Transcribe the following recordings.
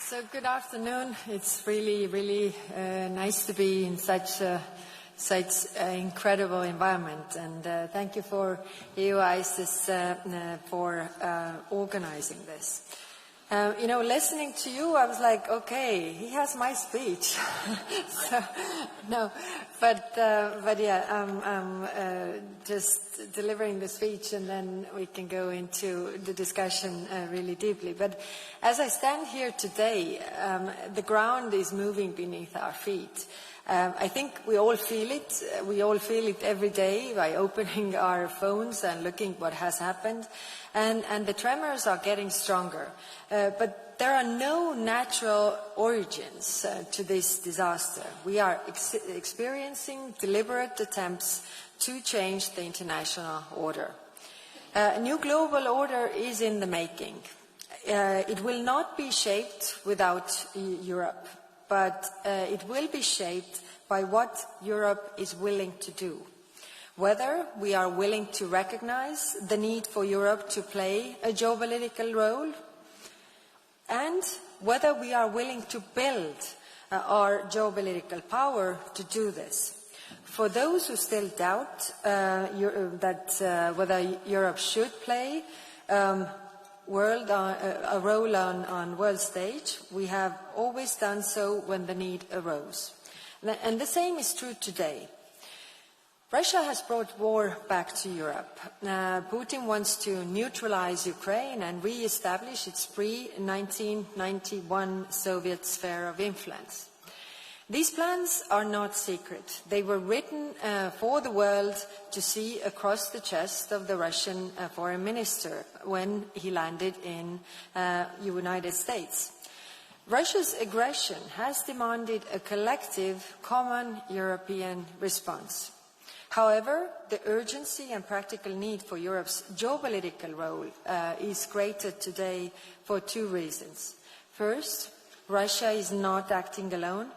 So good afternoon. It's really nice to be in such incredible environment, and thank you for EUISS for organizing this. Listening to you, I was like, okay, he has my speech. But yeah, I'm just delivering the speech, and then we can go into the discussion really deeply. But as I stand here today, the ground is moving beneath our feet. I think we all feel it. We all feel it every day by opening our phones and looking what has happened. And the tremors are getting stronger. But there are no natural origins to this disaster. We are experiencing deliberate attempts to change the international order. A new global order is in the making. It will not be shaped without Europe, but it will be shaped by what Europe is willing to do. Whether we are willing to recognize the need for Europe to play a geopolitical role, and whether we are willing to build our geopolitical power to do this. For those who still doubt whether Europe should play a role on world stage, we have always done so when the need arose. And the same is true today. Russia has brought war back to Europe. Putin wants to neutralize Ukraine and re-establish its pre-1991 Soviet sphere of influence. These plans are not secret. They were written for the world to see across the chest of the Russian foreign minister when he landed in the United States. Russia's aggression has demanded a collective, common European response. However, the urgency and practical need for Europe's geopolitical role is greater today for two reasons. First, Russia is not acting alone.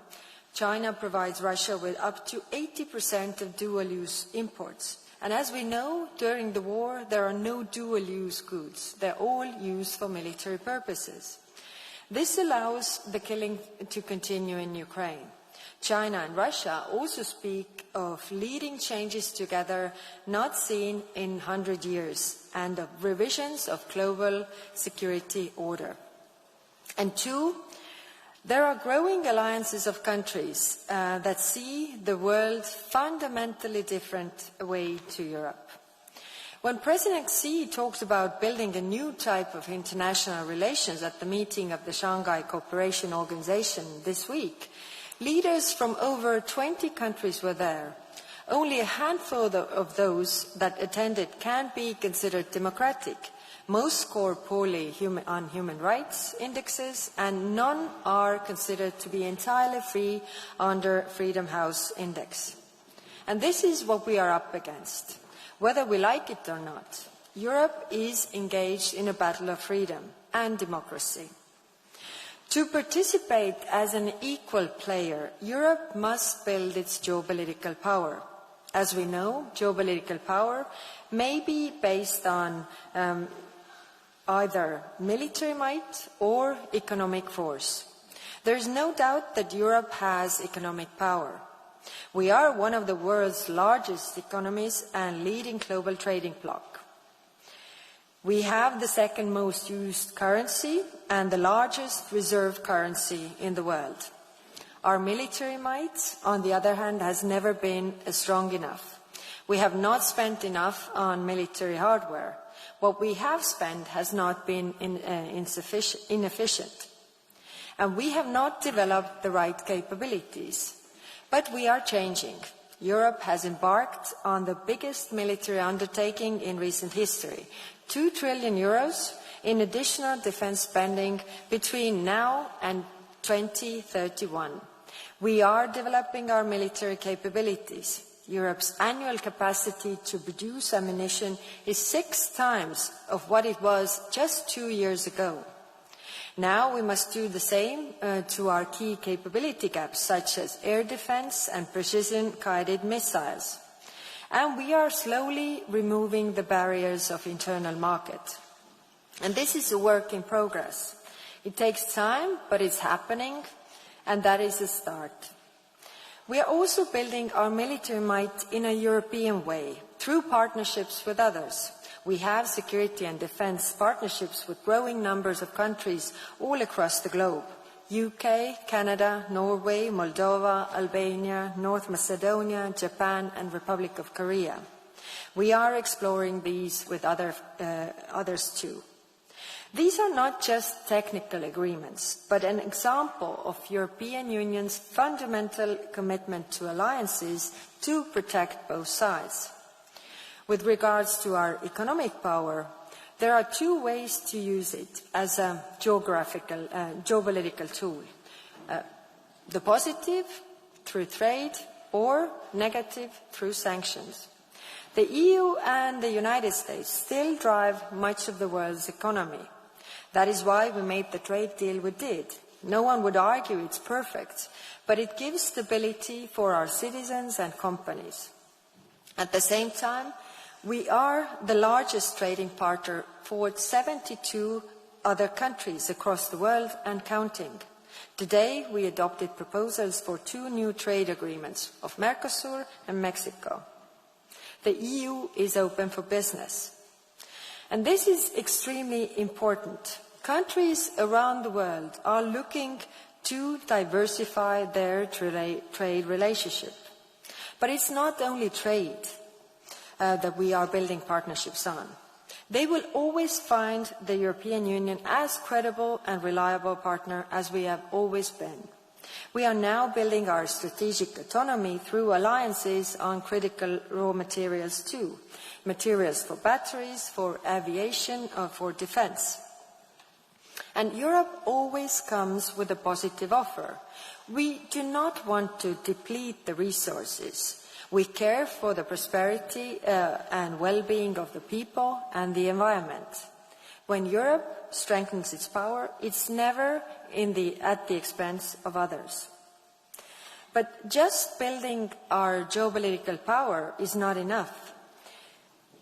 China provides Russia with up to 80% of dual-use imports. And as we know, during the war, there are no dual-use goods. They're all used for military purposes. This allows the killing to continue in Ukraine. China and Russia also speak of leading changes together not seen in 100 years and of revisions of global security order. And two, there are growing alliances of countries that see the world fundamentally different way to Europe. When President Xi talks about building a new type of international relations at the meeting of the Shanghai Cooperation Organization this week, leaders from over 20 countries were there. Only a handful of those that attended can be considered democratic. Most score poorly on human rights indexes, and none are considered to be entirely free under Freedom House Index. And this is what we are up against. Whether we like it or not, Europe is engaged in a battle of freedom and democracy. To participate as an equal player, Europe must build its geopolitical power. As we know, geopolitical power may be based on either military might or economic force. There is no doubt that Europe has economic power. We are one of the world's largest economies and leading global trading bloc. We have the second most used currency and the largest reserve currency in the world. Our military might, on the other hand, has never been strong enough. We have not spent enough on military hardware. What we have spent has not been inefficient. And we have not developed the right capabilities. But we are changing. Europe has embarked on the biggest military undertaking in recent history. 2 trillion euros in additional defense spending between now and 2031. We are developing our military capabilities. Europe's annual capacity to produce ammunition is 6 times of what it was just 2 years ago. Now we must do the same to our key capability gaps, such as air defense and precision-guided missiles. And we are slowly removing the barriers of internal market. And this is a work in progress. It takes time, but it's happening, and that is a start. We are also building our military might in a European way, through partnerships with others. We have security and defence partnerships with growing numbers of countries all across the globe. UK, Canada, Norway, Moldova, Albania, North Macedonia, Japan and Republic of Korea. We are exploring these with others too. These are not just technical agreements, but an example of European Union's fundamental commitment to alliances to protect both sides. With regards to our economic power, there are two ways to use it as a geopolitical tool. The positive, through trade, or negative, through sanctions. The EU and the United States still drive much of the world's economy. That is why we made the trade deal we did. No one would argue it's perfect, but it gives stability for our citizens and companies. At the same time, we are the largest trading partner for 72 other countries across the world and counting. Today, we adopted proposals for 2 new trade agreements of Mercosur and Mexico. The EU is open for business. And this is extremely important. Countries around the world are looking to diversify their trade relationship. But it's not only trade that we are building partnerships on. They will always find the European Union as credible and reliable partner as we have always been. We are now building our strategic autonomy through alliances on critical raw materials too. Materials for batteries, for aviation, or for defence. And Europe always comes with a positive offer. We do not want to deplete the resources. We care for the prosperity and well-being of the people and the environment. When Europe strengthens its power, it's never at the expense of others. But just building our geopolitical power is not enough.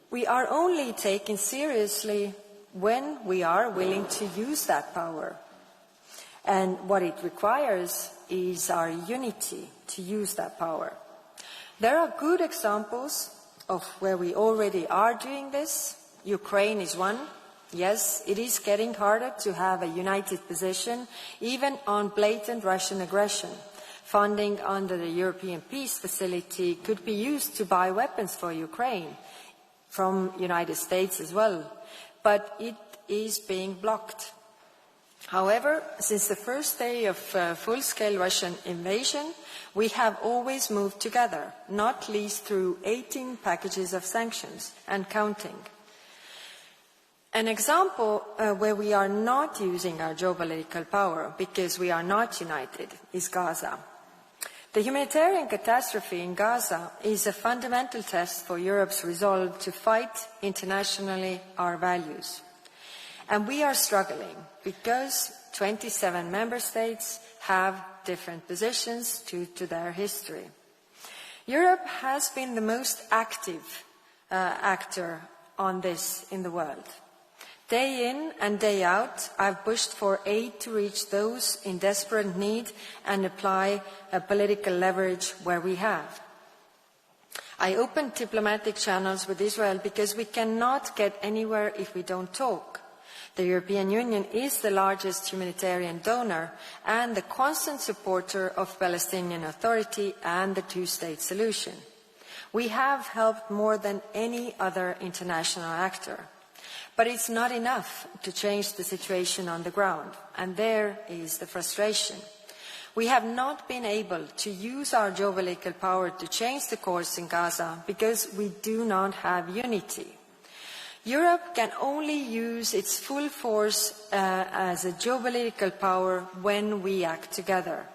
We are only taken seriously when we are willing to use that power. And what it requires is our unity to use that power. There are good examples of where we already are doing this. Ukraine is one. Yes, it is getting harder to have a united position, even on blatant Russian aggression. Funding under the European Peace Facility could be used to buy weapons for Ukraine, from the United States as well, but it is being blocked. However, since the first day of full-scale Russian invasion, we have always moved together, not least through 18 packages of sanctions and counting. An example where we are not using our geopolitical power because we are not united is Gaza. The humanitarian catastrophe in Gaza is a fundamental test for Europe's resolve to fight internationally our values. And we are struggling because 27 member states have different positions due to their history. Europe has been the most active actor on this in the world. Day in and day out, I've pushed for aid to reach those in desperate need and apply a political leverage where we have. I opened diplomatic channels with Israel because we cannot get anywhere if we don't talk. The European Union is the largest humanitarian donor and the constant supporter of Palestinian Authority and the two-state solution. We have helped more than any other international actor. But it's not enough to change the situation on the ground, and there is the frustration. We have not been able to use our geopolitical power to change the course in Gaza because we do not have unity. Europe can only use its full force as a geopolitical power when we act together.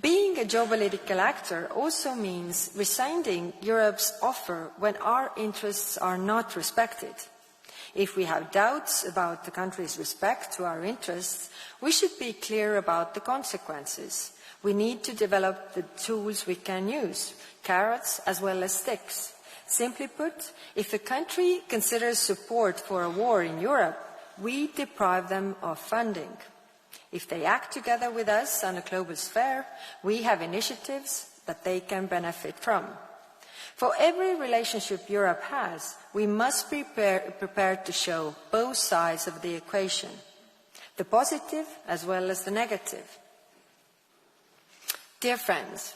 Being a geopolitical actor also means rescinding Europe's offer when our interests are not respected. If we have doubts about the country's respect to our interests, we should be clear about the consequences. We need to develop the tools we can use, carrots as well as sticks. Simply put, if a country considers support for a war in Europe, we deprive them of funding. If they act together with us on a global sphere, we have initiatives that they can benefit from. For every relationship Europe has, we must be prepared to show both sides of the equation, the positive as well as the negative. Dear friends,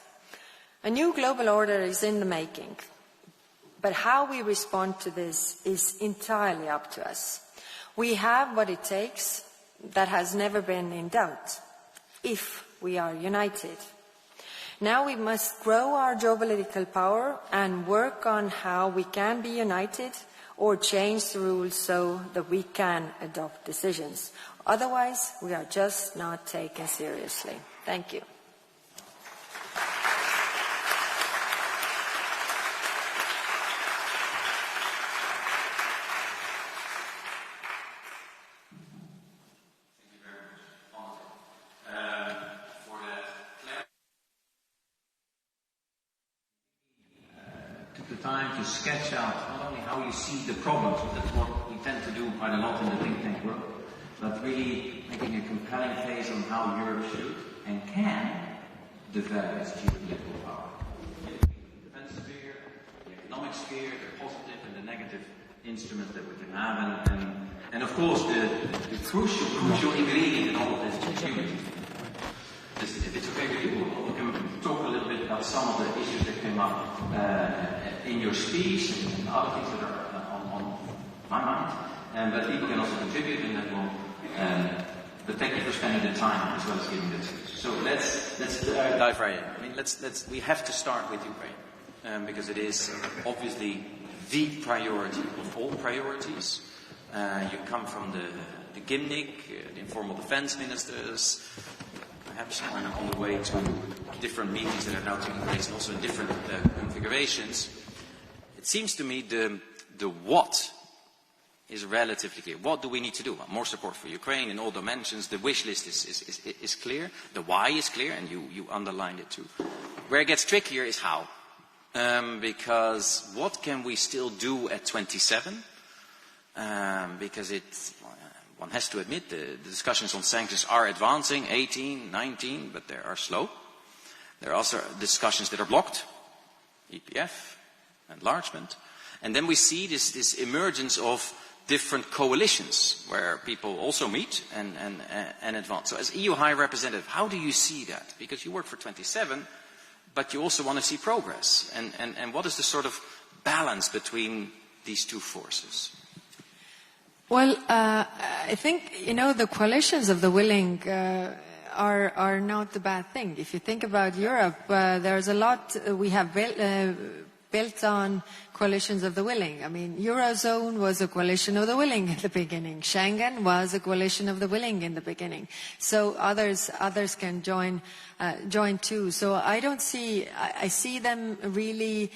a new global order is in the making, but how we respond to this is entirely up to us. We have what it takes. That has never been in doubt, if we are united. Now we must grow our geopolitical power and work on how we can be united or change the rules so that we can adopt decisions. Otherwise, we are just not taken seriously. Thank you. To sketch out not only how you see the problems, that's what we tend to do quite a lot in the think tank world, but really making a compelling case on how Europe should and can develop its geopolitical power. The defense sphere, the economic sphere, the positive and the negative instruments that we can have, and of course the crucial ingredient in all of this is unity. If it's okay with you, we can talk a little bit about some of the issues that came up in your speech and other things that are on my mind. But people can also contribute, and then we'll. But thank you for spending the time as well as giving the speech. So let's dive right in. I mean, we have to start with Ukraine because it is obviously the priority of all priorities. You come from the Gymnich, the informal defense ministers. Perhaps on the way to different meetings that are now taking place, and also in different configurations. It seems to me the what is relatively clear. What do we need to do? Well, more support for Ukraine in all dimensions. The wish list is clear. The why is clear, and you underlined it too. Where it gets trickier is how. Because what can we still do at 27? Because one has to admit the discussions on sanctions are advancing, 18, 19, but they are slow. There are also discussions that are blocked, EPF, enlargement. And then we see this emergence of different coalitions where people also meet and advance. So as EU High Representative, how do you see that? Because you work for 27, but you also want to see progress. And what is the sort of balance between these two forces? Well, I think, the coalitions of the willing are not the bad thing. If you think about Europe, there's a lot we have built on coalitions of the willing. I mean, Eurozone was a coalition of the willing in the beginning. Schengen was a coalition of the willing in the beginning. So others can join too. So I see them really,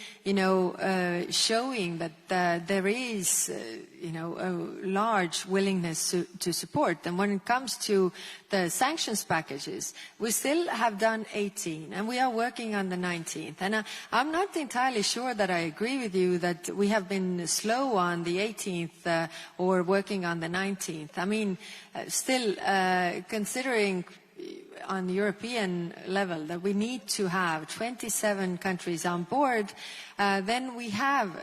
showing that there is, a large willingness to support. And when it comes to the sanctions packages, we still have done 18, and we are working on the 19th. And I'm not entirely sure that I agree with you that we have been slow on the 18th or working on the 19th. I mean, still considering on the European level that we need to have 27 countries on board, then we have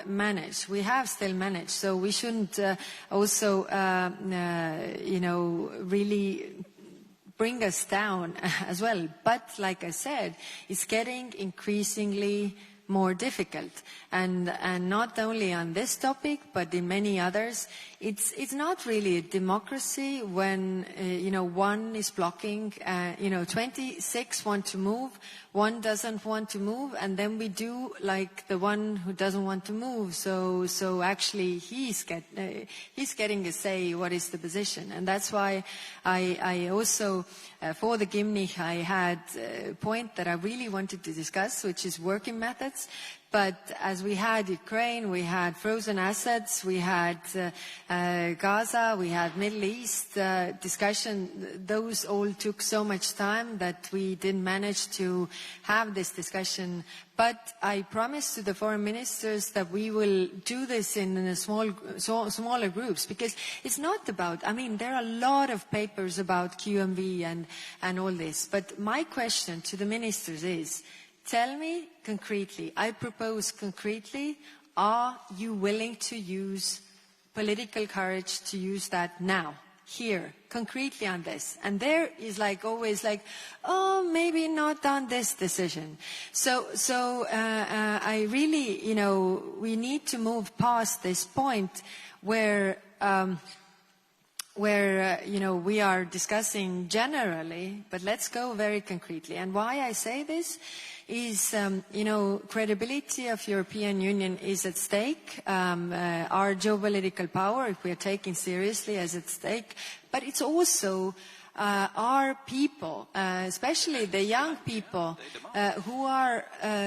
still managed. So we shouldn't also, really bring us down as well. But like I said, it's getting increasingly more difficult, and not only on this topic but in many others. It's not really a democracy when one is blocking. 26 want to move, one doesn't want to move, and then we do like the one who doesn't want to move. So actually he's getting a say what is the position, and that's why I also for the Gymnich I had a point that I really wanted to discuss, which is working methods. But as we had Ukraine, we had frozen assets, we had Gaza, we had Middle East discussion. Those all took so much time that we didn't manage to have this discussion. But I promise to the foreign ministers that we will do this in a smaller groups, because it's not about, I mean, there are a lot of papers about QMV and all this. But my question to the ministers is, tell me concretely, I propose concretely, are you willing to use political courage to use that now, here, concretely on this? And there is like always like, oh, maybe not on this decision. So I really, you know, we need to move past this point where you know, we are discussing generally, but let's go very concretely. And why I say this is, you know, credibility of European Union is at stake. Our geopolitical power, if we are taken seriously, is at stake. But it's also our people, especially the young people, who are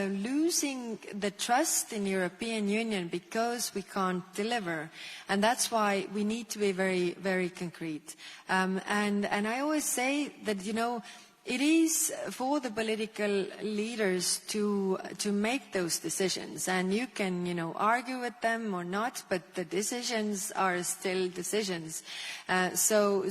losing the trust in European Union because we can't deliver. And that's why we need to be very, very concrete. And I always say that, you know, it is for the political leaders to make those decisions, and you can, you know, argue with them or not, but the decisions are still decisions. So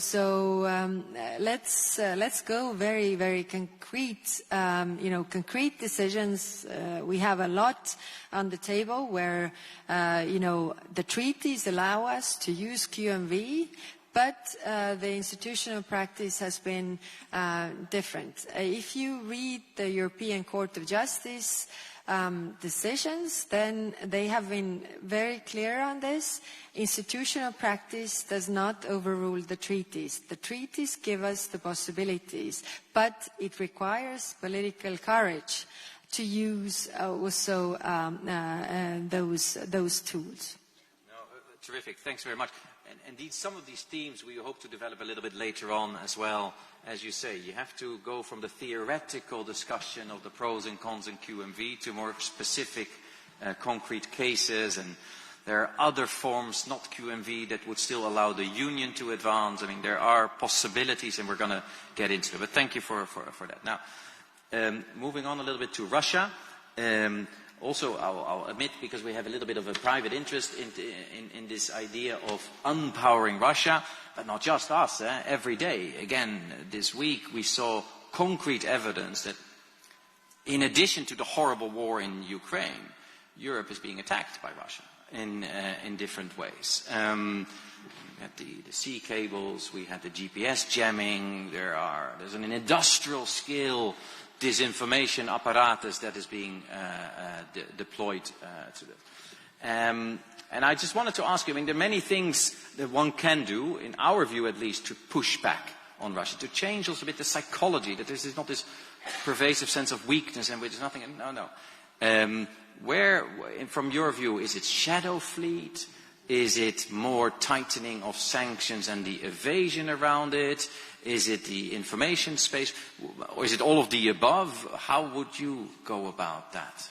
let's go very, very concrete. You know, concrete decisions. We have a lot on the table where you know, the treaties allow us to use QMV. But the institutional practice has been different. If you read the European Court of Justice decisions, then they have been very clear on this. Institutional practice does not overrule the treaties. The treaties give us the possibilities, but it requires political courage to use also those tools. No, terrific. Thanks very much. And indeed, some of these themes we hope to develop a little bit later on as well. As you say, you have to go from the theoretical discussion of the pros and cons in QMV to more specific concrete cases. And there are other forms, not QMV, that would still allow the Union to advance. I mean, there are possibilities, and we're going to get into it. But thank you for that. Now, moving on a little bit to Russia. Also, I'll admit, because we have a little bit of a private interest in this idea of unpowering Russia, but not just us. Every day, again, this week, we saw concrete evidence that, in addition to the horrible war in Ukraine, Europe is being attacked by Russia in different ways. We had the sea cables, we had the GPS jamming, there's an industrial scale disinformation apparatus that is being deployed to them. And I just wanted to ask you, I mean, there are many things that one can do, in our view at least, to push back on Russia, to change also a bit the psychology, that this is not this pervasive sense of weakness and there's nothing, no. Where, from your view, is it shadow fleet? Is it more tightening of sanctions and the evasion around it? Is it the information space? Or is it all of the above? How would you go about that?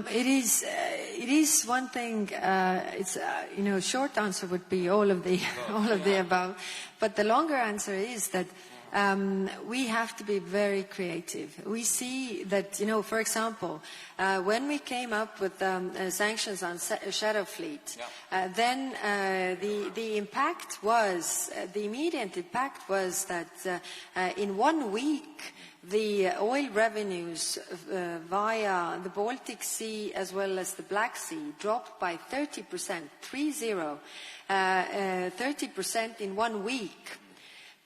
It is one thing. It's you know, short answer would be all of the above, but the longer answer is that we have to be very creative. We see that, you know, for example, when we came up with sanctions on Shadow Fleet, then the impact was, the immediate impact was that in 1 week, the oil revenues via the Baltic Sea as well as the Black Sea dropped by 30%, 30% in 1 week.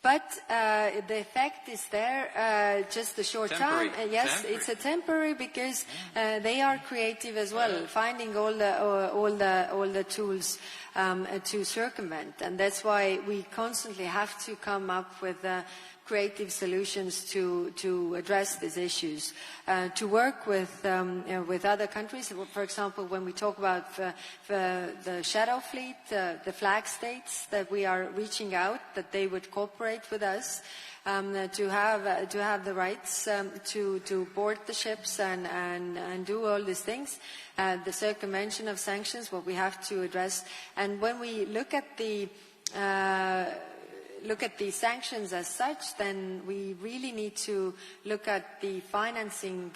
But the effect is there just a short time. Yes, it's a temporary, because they are creative as well, finding all the tools to circumvent, and that's why we constantly have to come up with creative solutions to address these issues, to work with other countries. For example, when we talk about the shadow fleet, the flag states, that we are reaching out, that they would cooperate with us to have the rights to board the ships and do all these things. The circumvention of sanctions, what we have to address. And when we look at the sanctions as such, then we really need to look at the financing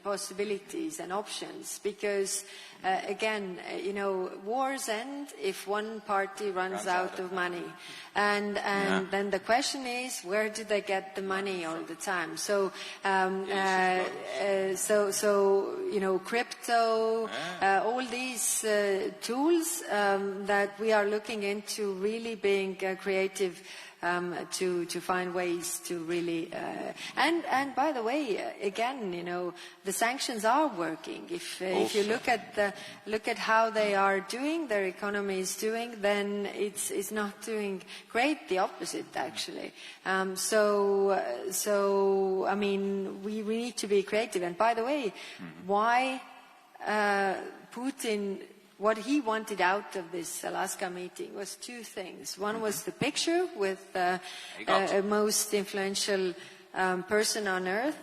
possibilities and options, because again, wars end if one party runs out of money, and then the question is, where do they get the money all the time? So crypto, all these tools that we are looking into, really being creative to find ways to really and by the way, again, the sanctions are working. If you look at how they are doing, their economy is doing, then it's not doing great. The opposite, actually. So I mean, we need to be creative. And by the way, why Putin? What he wanted out of this Alaska meeting was two things. One was the picture with the most influential person on earth,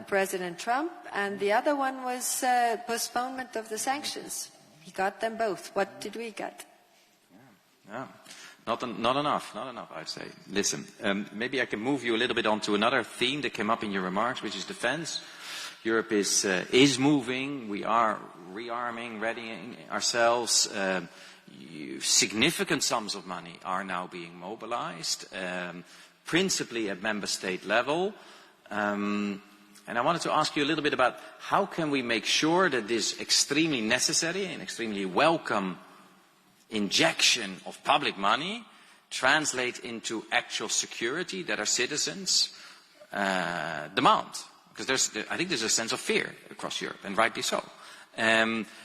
President Trump, and the other one was postponement of the sanctions. He got them both. What did we get? Yeah. Not enough, I'd say. Listen, maybe I can move you a little bit on to another theme that came up in your remarks, which is defense. Europe is moving. We are rearming, readying ourselves. Significant sums of money are now being mobilized, principally at member state level. And I wanted to ask you a little bit about how can we make sure that this extremely necessary and extremely welcome injection of public money translates into actual security that our citizens demand. Because I think there's a sense of fear across Europe, and rightly so.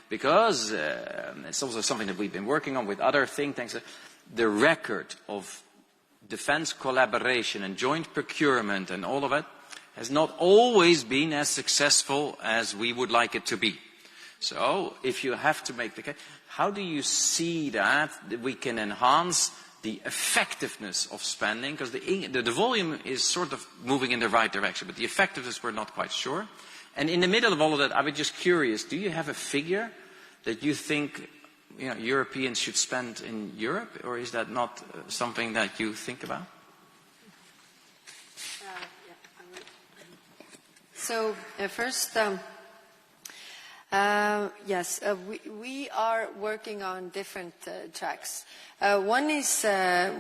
Because it's also something that we've been working on with other think tanks. The record of defense collaboration and joint procurement and all of it has not always been as successful as we would like it to be. So if you have to make the case, how do you see that we can enhance the effectiveness of spending? Because the volume is sort of moving in the right direction, but the effectiveness we're not quite sure. And in the middle of all of that, I was just curious, do you have a figure that you think Europeans should spend in Europe, or is that not something that you think about? So first, yes, we are working on different tracks. One is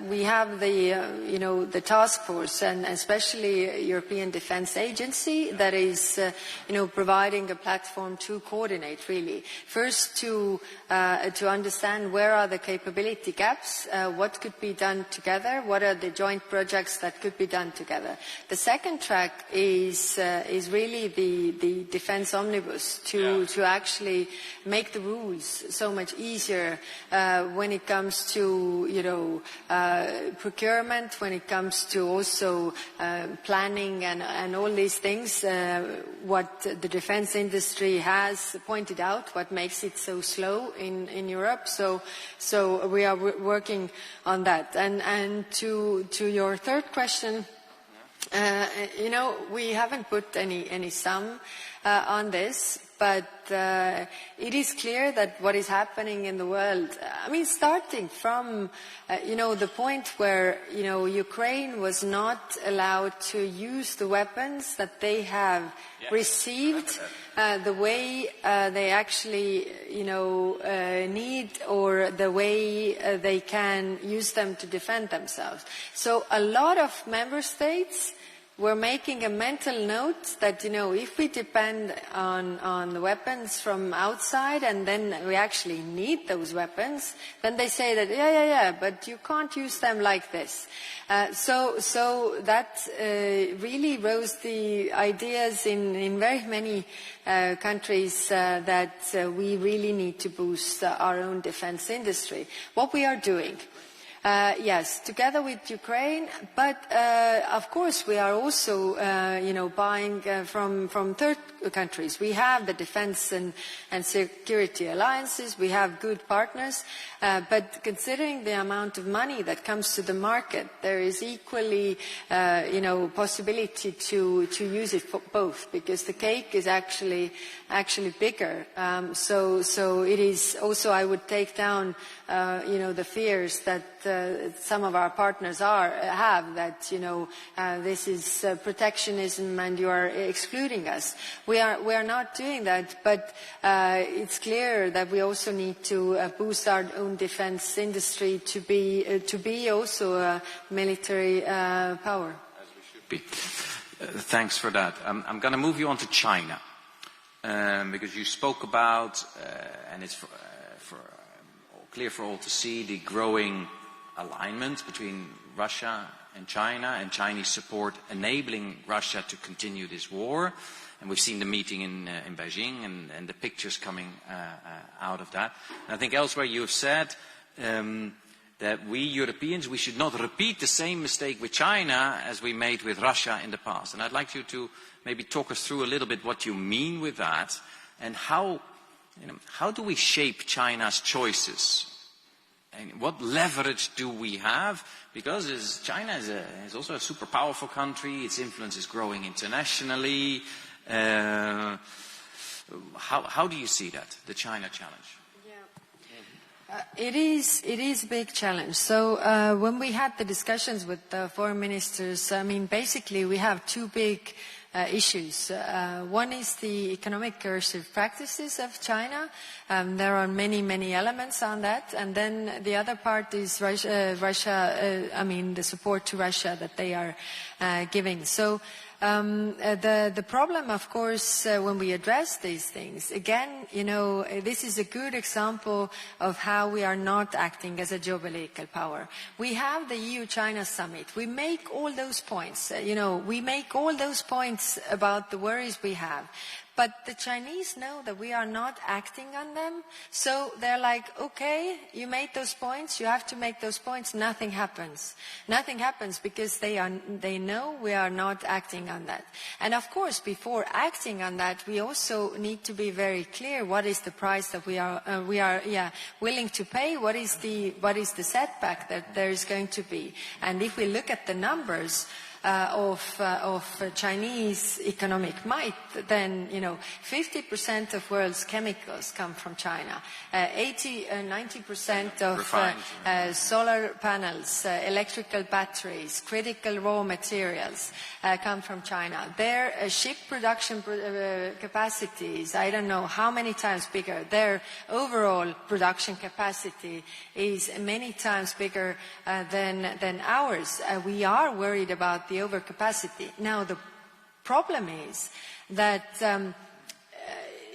we have the task force, and especially European Defence Agency, that is providing a platform to coordinate, really. First, to understand where are the capability gaps, what could be done together, what are the joint projects that could be done together. The second track is really the defence omnibus to actually make the rules so much easier when it comes to procurement, when it comes to also planning and all these things, what the defense industry has pointed out, what makes it so slow in Europe. So we are working on that. And to your third question, we haven't put any sum on this, but it is clear that what is happening in the world, I mean, starting from, the point where, Ukraine was not allowed to use the weapons that they have received the way they actually, need, or the way they can use them to defend themselves. So a lot of member states were making a mental note that, if we depend on the weapons from outside and then we actually need those weapons, then they say that, but you can't use them like this. So that really rose the ideas in very many countries that we really need to boost our own defense industry. What we are doing, Yes, together with Ukraine, but of course we are also, buying from third countries. We have the defense and security alliances. We have good partners, but considering the amount of money that comes to the market, there is equally, possibility to use it for both, because the cake is actually bigger. So it is also, I would take down, the fears that some of our partners have, that this is protectionism and you are excluding us. We are not doing that, but it's clear that we also need to boost our own defense industry to be also a military power. As we should be. Thanks for that. I'm going to move you on to China, because you spoke about, and it's clear for all to see, the growing alignment between Russia and China, and Chinese support enabling Russia to continue this war. And we've seen the meeting in Beijing and the pictures coming out of that. And I think elsewhere you have said that we Europeans, we should not repeat the same mistake with China as we made with Russia in the past. And I'd like you to maybe talk us through a little bit what you mean with that, and how do we shape China's choices? And what leverage do we have? Because China is also a super powerful country. Its influence is growing internationally. How do you see that, the China challenge? It is a big challenge. So when we had the discussions with the foreign ministers, basically we have two big issues. One is the economic coercive practices of China. There are many elements on that. And then the other part is Russia, the support to Russia that they are giving. So the problem, of course, when we address these things, again, this is a good example of how we are not acting as a geopolitical power. We have the EU-China summit. We make all those points, we make all those points about the worries we have. But the Chinese know that we are not acting on them. So they're like, okay, you made those points, you have to make those points, nothing happens. Nothing happens because they know we are not acting on that. And of course, before acting on that, we also need to be very clear what is the price that we are willing to pay, what is the setback that there is going to be. And if we look at the numbers, of Chinese economic might, then 50% of world's chemicals come from China. 90% of solar panels, electrical batteries, critical raw materials come from China. Their ship production capacities, I don't know how many times bigger. Their overall production capacity is many times bigger than ours. We are worried about the overcapacity. Now, the problem is that,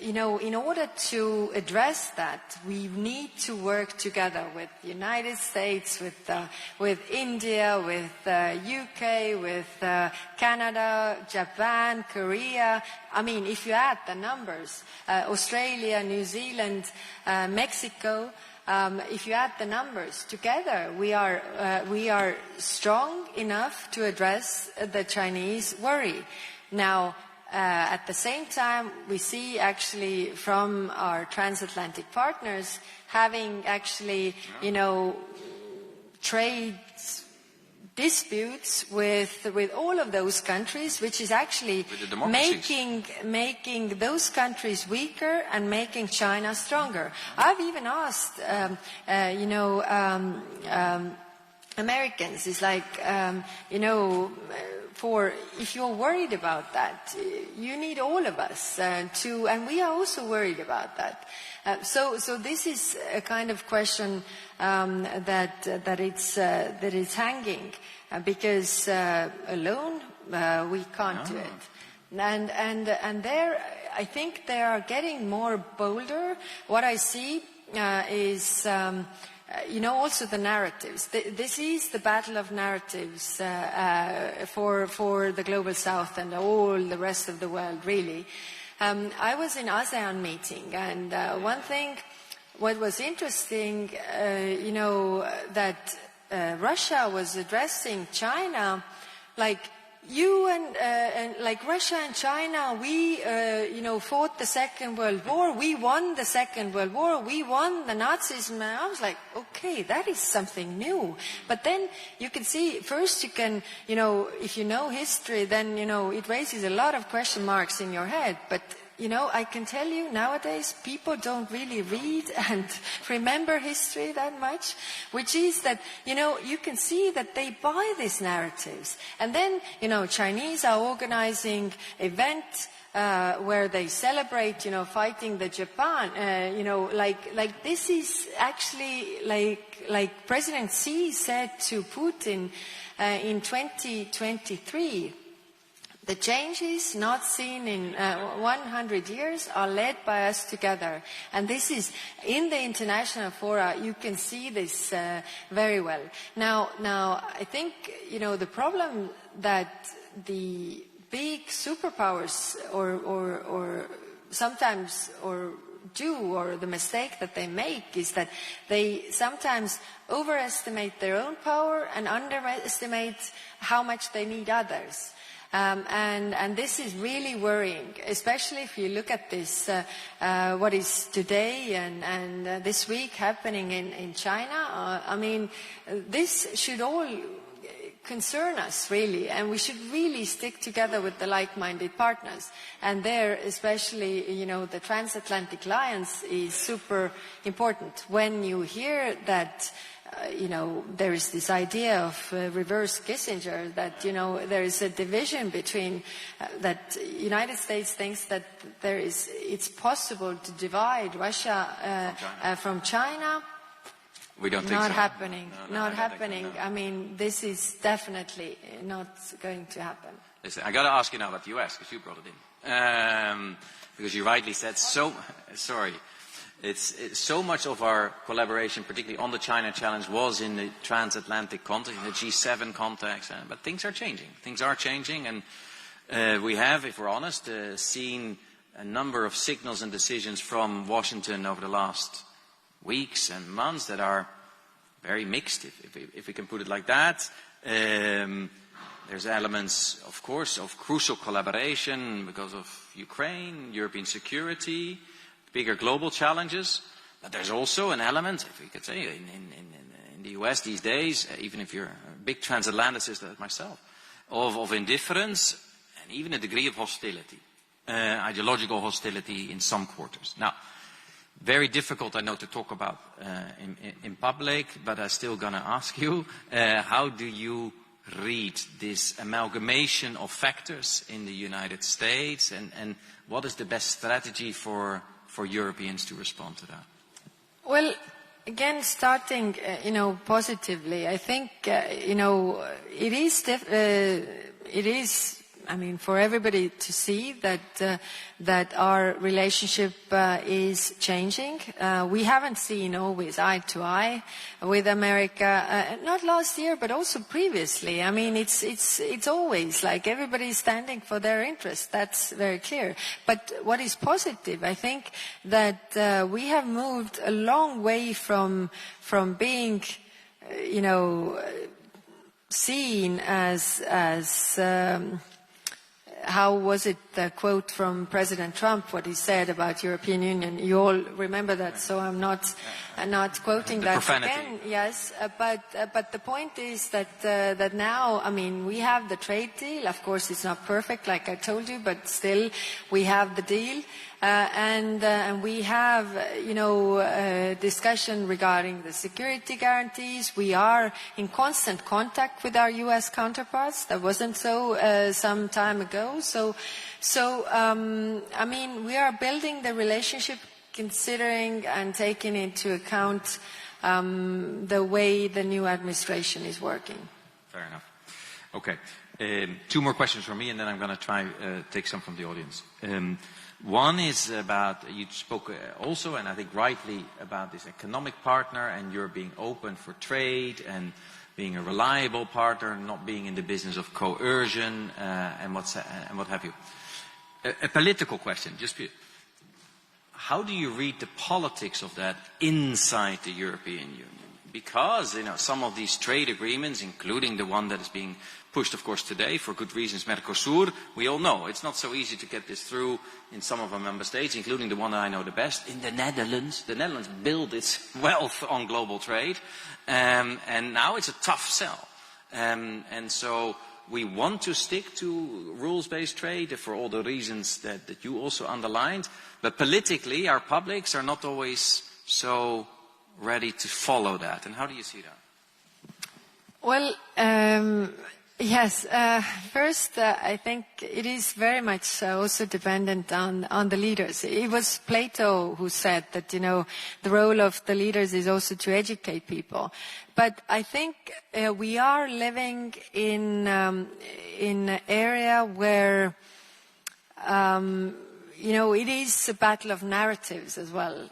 in order to address that, we need to work together with the United States, with India, with UK, with Canada, Japan, Korea. If you add the numbers, Australia, New Zealand, Mexico, if you add the numbers together, we are strong enough to address the Chinese worry. Now, at the same time, we see actually from our transatlantic partners having actually, trade disputes with all of those countries, which is actually making those countries weaker and making China stronger. I've even asked, Americans, it's like, if you're worried about that, you need all of us and we are also worried about that. So this is a kind of question that it's hanging because alone we can't do it. And there, I think they are getting more bolder. What I see is. Also the narratives. This is the battle of narratives for the global south and all the rest of the world, really. I was in ASEAN meeting, and one thing, what was interesting, that Russia was addressing China, like, you and like Russia and China, we fought the Second World War. We won the Second World War. We won the Nazism. And I was like, okay, that is something new. But then you can see, first you can, if you know history, then it raises a lot of question marks in your head. But I can tell you nowadays people don't really read and remember history that much, which is that, you can see that they buy these narratives. And then, Chinese are organizing events where they celebrate, fighting the Japan, like this is actually like President Xi said to Putin in 2023. The changes not seen in 100 years are led by us together. And this is, in the international fora, you can see this very well. Now, I think, the problem that the big superpowers or sometimes do, the mistake that they make is that they sometimes overestimate their own power and underestimate how much they need others. And this is really worrying, especially if you look at this, what is today and this week happening in China. This should all concern us, really, and we should really stick together with the like-minded partners. And there, especially, the Transatlantic Alliance is super important. When you hear that there is this idea of reverse Kissinger, that, there is a division between, that United States thinks that it's possible to divide Russia from China. We don't think not so. happening. No, not happening. No. This is definitely not going to happen. Listen, I got to ask you now about the US, because you brought it in. Because you rightly said sorry. It's so much of our collaboration, particularly on the China challenge, was in the transatlantic context, in the G7 context. But things are changing. Things are changing, and we have, if we're honest, seen a number of signals and decisions from Washington over the last weeks and months that are very mixed, if we can put it like that. There's elements, of course, of crucial collaboration because of Ukraine, European security, bigger global challenges, but there's also an element, if we could say, in the US these days, even if you're a big transatlanticist like myself, of indifference and even a degree of hostility, ideological hostility in some quarters. Now, very difficult, I know, to talk about in public, but I'm still going to ask you, how do you read this amalgamation of factors in the United States, and what is the best strategy for Europeans to respond to that? Well, again, starting, positively, I think, it is, for everybody to see that our relationship is changing. We haven't seen always eye to eye with America, not last year, but also previously. It's always like everybody's standing for their interests. That's very clear. But what is positive, I think, that we have moved a long way from being, seen as how was it, the quote from President Trump, what he said about European Union? You all remember that, so I'm not quoting the that profanity. again. Yes, but the point is that now, we have the trade deal. Of course, it's not perfect, like I told you, but still, we have the deal. And we have, discussion regarding the security guarantees. We are in constant contact with our U.S. counterparts. That wasn't so some time ago. So, we are building the relationship considering and taking into account the way the new administration is working. Fair enough. Okay. Two more questions from me, and then I'm going to try take some from the audience. One is about, you spoke also, and I think rightly, about this economic partner, and you're being open for trade and being a reliable partner, not being in the business of coercion and what have you. A political question, how do you read the politics of that inside the European Union? because, some of these trade agreements, including the one that is being pushed, of course, today, for good reasons, Mercosur, we all know it's not so easy to get this through in some of our member states, including the one that I know the best, in the Netherlands. The Netherlands built its wealth on global trade, and now it's a tough sell. And so we want to stick to rules-based trade for all the reasons that you also underlined, but politically our publics are not always so ready to follow that. And how do you see that? Well, yes. First, I think it is very much also dependent on the leaders. It was Plato who said that, the role of the leaders is also to educate people. But I think we are living in an area where it is a battle of narratives as well.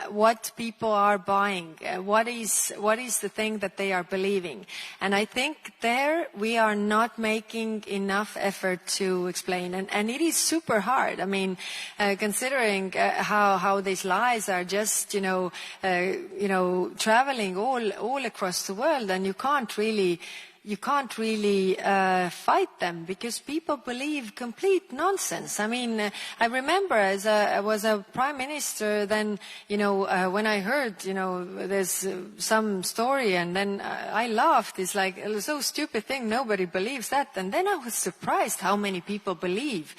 What people are buying, what is the thing that they are believing. And I think there we are not making enough effort to explain. And it is super hard. I mean, considering how these lies are just, traveling all across the world, and you can't really fight them because people believe complete nonsense. I mean, I remember as I was a prime minister then, when I heard, there's some story and then I laughed. It's like, it was so stupid thing, nobody believes that. And then I was surprised how many people believe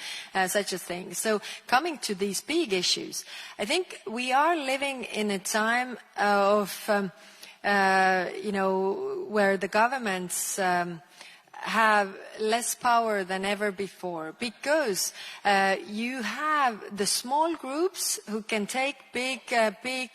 such a thing. So coming to these big issues, I think we are living in a time of where the governments have less power than ever before because you have the small groups who can take big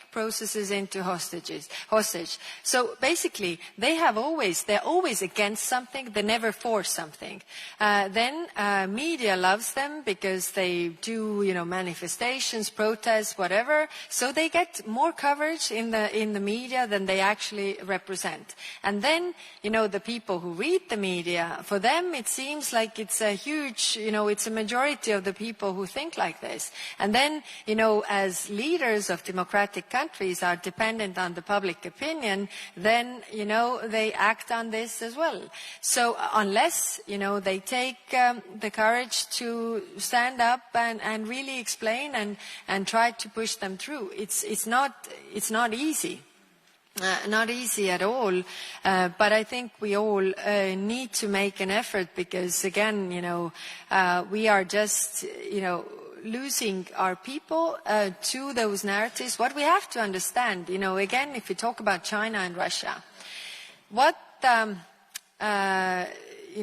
processes into hostage. So basically, they're always against something. They never for something. Then media loves them because they do, manifestations, protests, whatever. So they get more coverage in the media than they actually represent. And then, the people who read the media, for them it seems like it's a huge, it's a majority of the people who think like this. And then, as leaders of democratic countries are dependent on the public opinion, then, they act on this as well. So unless, they take the courage to stand up and really explain and try to push them through, it's not easy. Not easy at all, but I think we all need to make an effort because, again, we are just, losing our people to those narratives. What we have to understand, again, if we talk about China and Russia,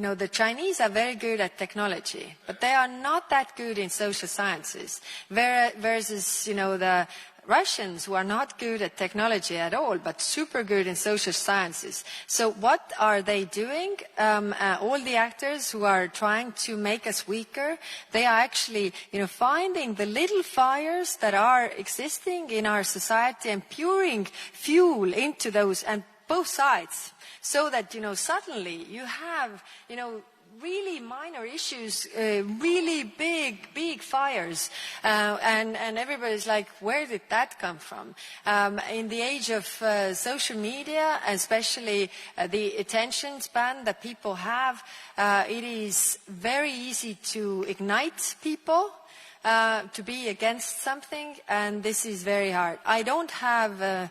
the Chinese are very good at technology, but they are not that good in social sciences, versus, the Russians who are not good at technology at all, but super good in social sciences. So what are they doing? All the actors who are trying to make us weaker, they are actually, finding the little fires that are existing in our society and pouring fuel into those, and both sides, so that, suddenly you have, really minor issues, really big fires, and everybody's like, where did that come from? In the age of social media, especially the attention span that people have, it is very easy to ignite people. To be against something, and this is very hard. I don't have, a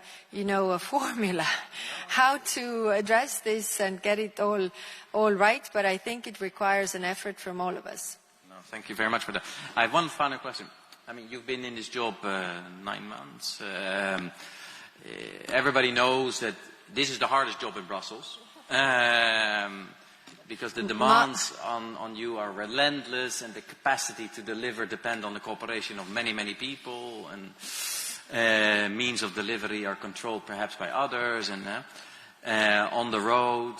formula how to address this and get it all right, but I think it requires an effort from all of us. No, thank you very much for that. I have one final question. I mean, you've been in this job 9 months. Everybody knows that this is the hardest job in Brussels. Because the demands on you are relentless and the capacity to deliver depend on the cooperation of many, many people, and means of delivery are controlled perhaps by others, and on the road,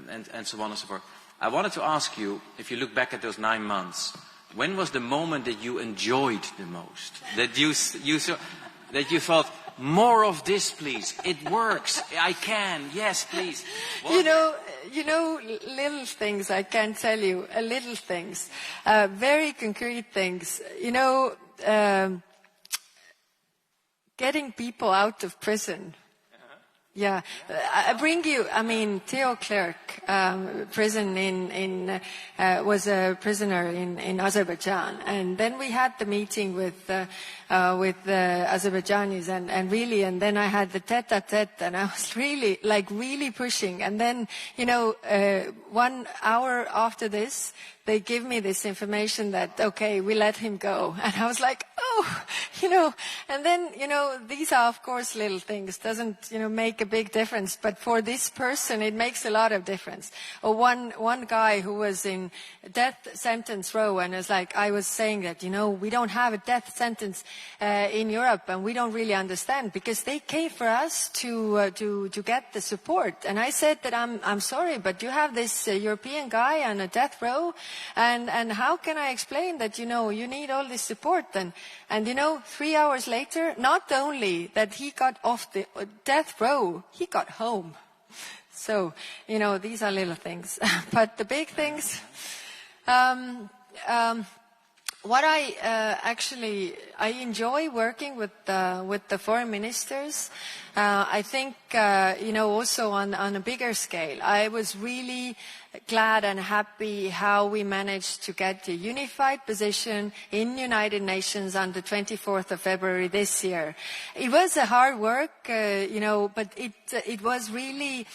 and so on and so forth. I wanted to ask you, if you look back at those 9 months, when was the moment that you enjoyed the most? That you thought, more of this, please. It works. I can. Yes, please. What? Little things, I can tell you, little things, very concrete things. Getting people out of prison. Yeah, I bring you. I mean, Theo Clerc, was a prisoner in Azerbaijan, and then we had the meeting with the Azerbaijanis, and really, and then I had the tete-a-tete, and I was really pushing, and then 1 hour after this, they give me this information that, okay, we let him go. And I was like, and then, these are, of course, little things, doesn't, make a big difference. But for this person, it makes a lot of difference. Or one guy who was in death sentence row, and it's like, I was saying that, we don't have a death sentence in Europe, and we don't really understand, because they came for us to get the support. And I said that I'm sorry, but you have this European guy on a death row, and how can I explain that, you need all this support? And 3 hours later, not only that he got off the death row, he got home. So, these are little things. But the big things, what I enjoy working with the foreign ministers. I think, also on a bigger scale, I was really glad and happy how we managed to get a unified position in United Nations on the 24th of February this year. It was a hard work, but it was really,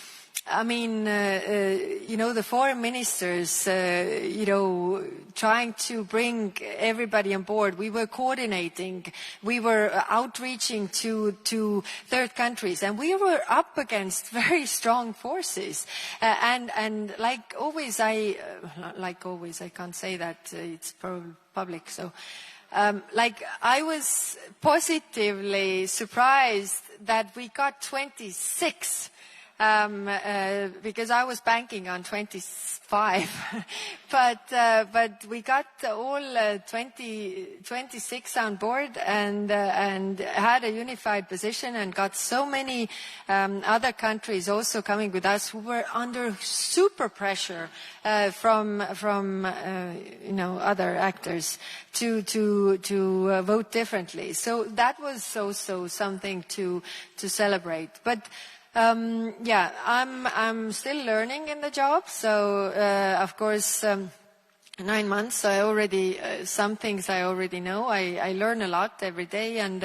the foreign ministers, trying to bring everybody on board. We were coordinating, we were outreaching to third countries, and we were up against very strong forces. And like always, I can't say that, it's public, so. I was positively surprised that we got 26. Because I was banking on 25, but we got all 26 on board, and had a unified position, and got so many other countries also coming with us who were under super pressure from other actors to vote differently. So that was also something to celebrate. But I'm still learning in the job. So, of course, 9 months, I already, some things I already know. I learn a lot every day, and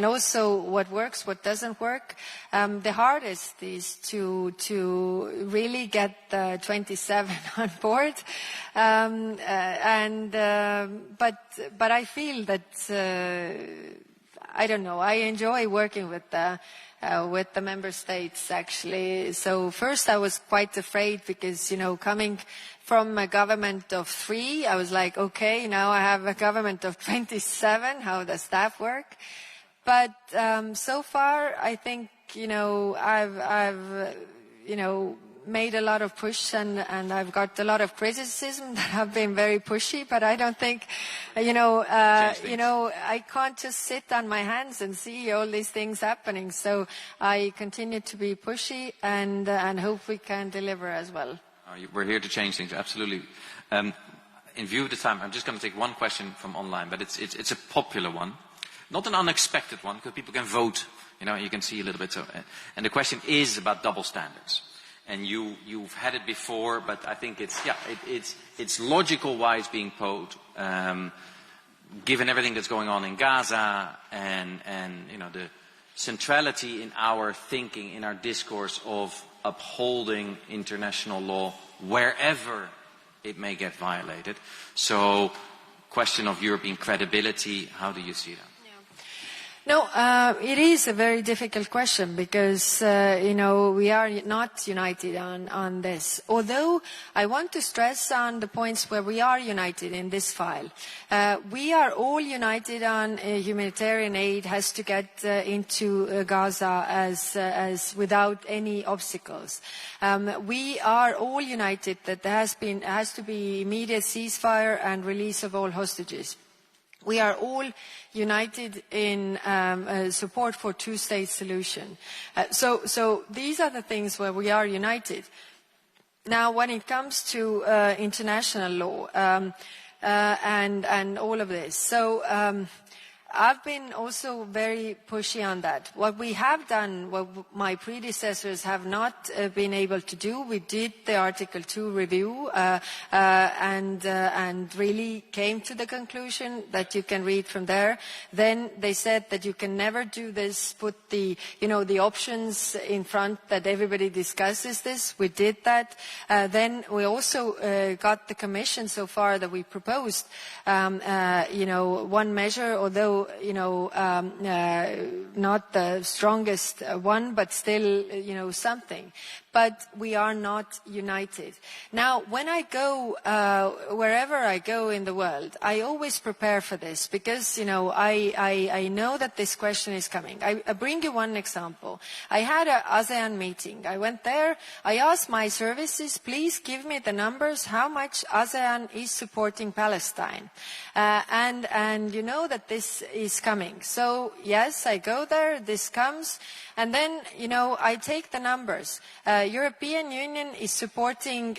also what works, what doesn't work. The hardest is to really get the 27 on board. But I feel that, I don't know, I enjoy working with the member states, actually. So first I was quite afraid because, coming from a government of 3, I was like, okay, now I have a government of 27. How does that work? But so far, I think, I've made a lot of push, and I've got a lot of criticism that have been very pushy, but I don't think, I can't just sit on my hands and see all these things happening. So I continue to be pushy, and hope we can deliver as well. We're here to change things, absolutely. In view of the time, I'm just going to take one question from online, but it's a popular one. Not an unexpected one, because people can vote, you can see a little bit. So, and the question is about double standards. And you've had it before, but I think it's logical why it's being posed, given everything that's going on in Gaza, and the centrality in our thinking, in our discourse of upholding international law wherever it may get violated. So, question of European credibility, how do you see that? No, it is a very difficult question because, we are not united on this. Although I want to stress on the points where we are united in this file. We are all united on humanitarian aid has to get into Gaza as without any obstacles. We are all united that there has to be immediate ceasefire and release of all hostages. We are all united in support for two-state solution. So these are the things where we are united. Now, when it comes to international law and all of this, so I've been also very pushy on that. What we have done, what my predecessors have not been able to do, we did the Article 2 review and really came to the conclusion that you can read from there. Then they said that you can never do this, put the options in front that everybody discusses this. We did that. Then we also got the Commission so far that we proposed, one measure, although, not the strongest one, but still, something. But we are not united. Now, when I go, wherever I go in the world, I always prepare for this because, I know that this question is coming. I bring you one example. I had an ASEAN meeting. I went there. I asked my services, please give me the numbers, how much ASEAN is supporting Palestine. And you know that this is coming. So, yes, I go there, this comes, and then, I take the numbers. European Union is supporting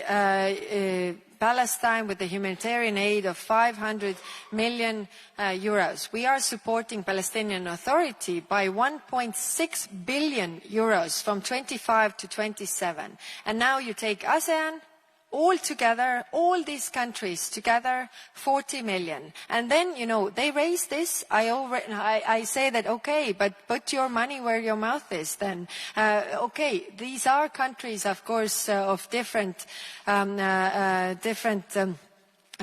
Palestine with the humanitarian aid of 500 million euros. We are supporting Palestinian Authority by 1.6 billion euros from 25 to 27. And now you take ASEAN, all together, all these countries together, 40 million. And then, they raise this. I say that, okay, but put your money where your mouth is then. Okay, these are countries, of course, of different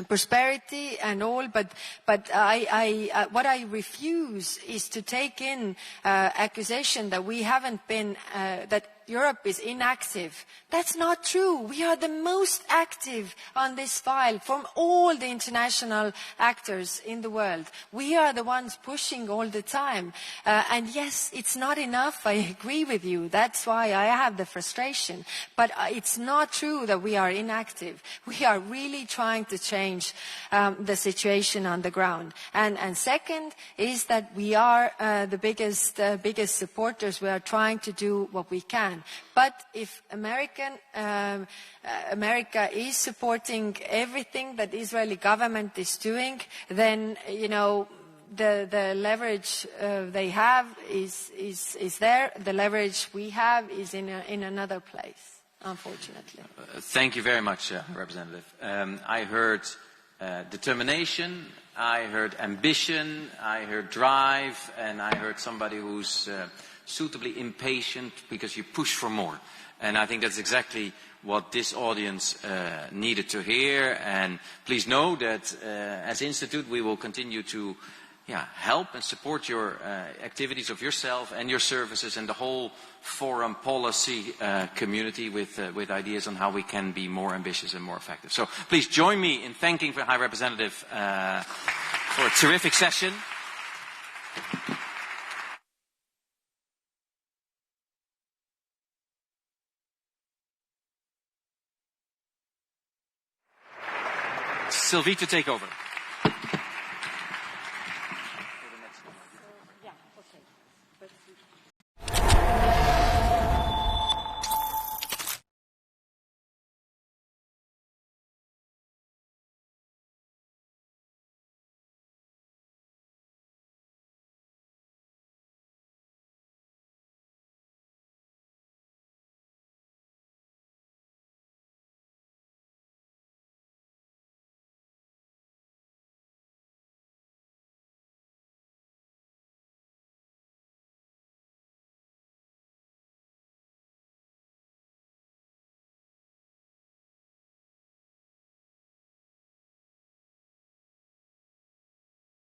prosperity and all, but what I refuse is to take in accusation that we haven't been, that Europe is inactive. That's not true. We are the most active on this file from all the international actors in the world. We are the ones pushing all the time. And yes, it's not enough. I agree with you. That's why I have the frustration. But it's not true that we are inactive. We are really trying to change the situation on the ground. And second is that we are the biggest supporters. We are trying to do what we can. But if America is supporting everything that the Israeli government is doing, then, the leverage they have is there. The leverage we have is in another place, unfortunately. Thank you very much, Representative. I heard determination, I heard ambition, I heard drive, and I heard somebody who's suitably impatient because you push for more. And I think that's exactly what this audience needed to hear. And please know that as Institute we will continue to help and support your activities of yourself and your services and the whole foreign policy community with ideas on how we can be more ambitious and more effective. So please join me in thanking the High Representative for a terrific session. Sylvie to take over.